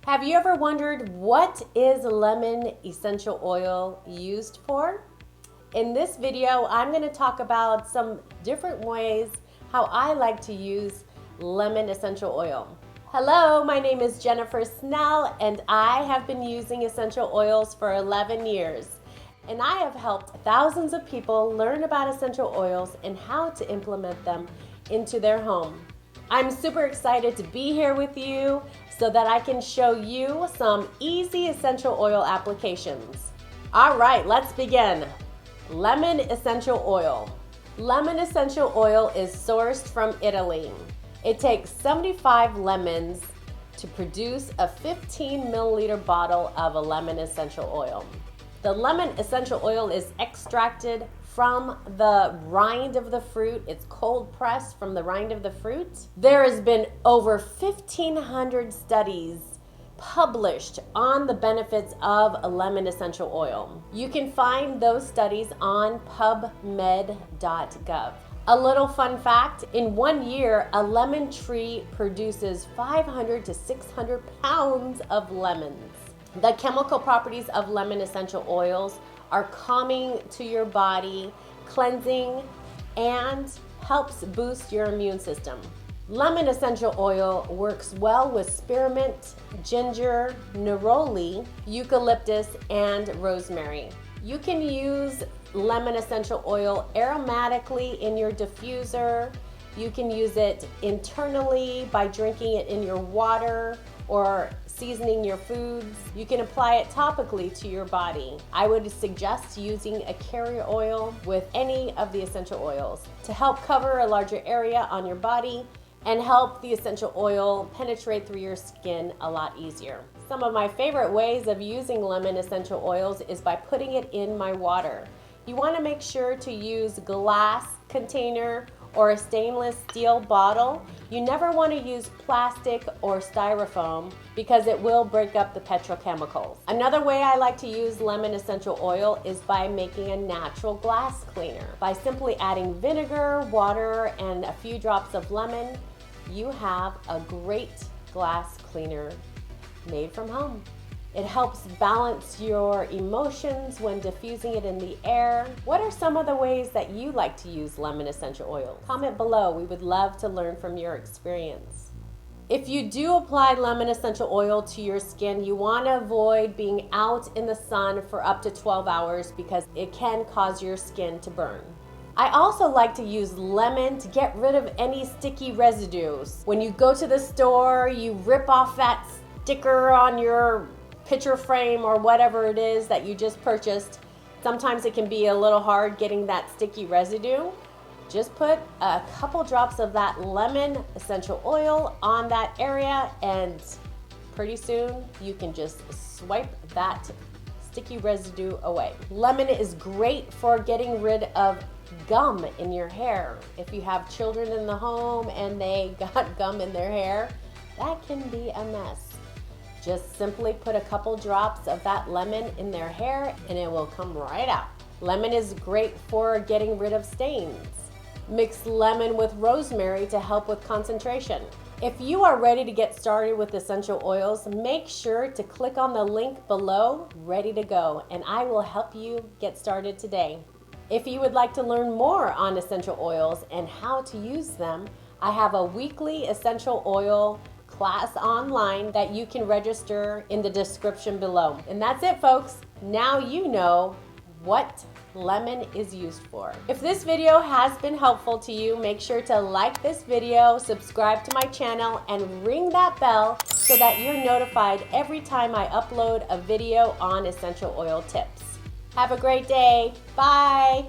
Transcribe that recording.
Have you ever wondered what is lemon essential oil used for? In this video, I'm going to talk about some different ways how I like to use lemon essential oil. Hello, my name is Jennifer Snell and I have been using essential oils for 11 years. And I have helped thousands of people learn about essential oils and how to implement them into their home. I'm super excited to be here with you so that I can show you some easy essential oil applications. All right, let's begin. Lemon essential oil. Lemon essential oil is sourced from Italy. It takes 75 lemons to produce a 15 milliliter bottle of a lemon essential oil. The lemon essential oil is extracted from the rind of the fruit. It's cold pressed from the rind of the fruit. There has been over 1,500 studies published on the benefits of a lemon essential oil. You can find those studies on pubmed.gov. A little fun fact, in 1 year, a lemon tree produces 500 to 600 pounds of lemons. The chemical properties of lemon essential oils are calming to your body, cleansing, and helps boost your immune system. Lemon essential oil works well with spearmint, ginger, neroli, eucalyptus, and rosemary. You can use lemon essential oil aromatically in your diffuser. You can use it internally by drinking it in your water or seasoning your foods. You can apply it topically to your body. I would suggest using a carrier oil with any of the essential oils to help cover a larger area on your body and help the essential oil penetrate through your skin a lot easier. Some of my favorite ways of using lemon essential oils is by putting it in my water. You want to make sure to use glass container or a stainless steel bottle. You never want to use plastic or styrofoam because it will break up the petrochemicals. Another way I like to use lemon essential oil is by making a natural glass cleaner. By simply adding vinegar, water, and a few drops of lemon, you have a great glass cleaner made from home. It helps balance your emotions when diffusing it in the air. What are some of the ways that you like to use lemon essential oil? Comment below. We would love to learn from your experience. If you do apply lemon essential oil to your skin, you want to avoid being out in the sun for up to 12 hours because it can cause your skin to burn. I also like to use lemon to get rid of any sticky residues. When you go to the store, you rip off that sticker on your picture frame or whatever it is that you just purchased. Sometimes it can be a little hard getting that sticky residue. Just put a couple drops of that lemon essential oil on that area and pretty soon you can just swipe that sticky residue away. Lemon is great for getting rid of gum in your hair. If you have children in the home and they got gum in their hair, that can be a mess. Just simply put a couple drops of that lemon in their hair and it will come right out. Lemon is great for getting rid of stains. Mix lemon with rosemary to help with concentration. If you are ready to get started with essential oils, make sure to click on the link below, ready to go, and I will help you get started today. If you would like to learn more on essential oils and how to use them, I have a weekly essential oil class online that you can register in the description below. And that's it, folks. Now you know what lemon is used for. If this video has been helpful to you, make sure to like this video, subscribe to my channel, and ring that bell so that you're notified every time I upload a video on essential oil tips. Have a great day. Bye.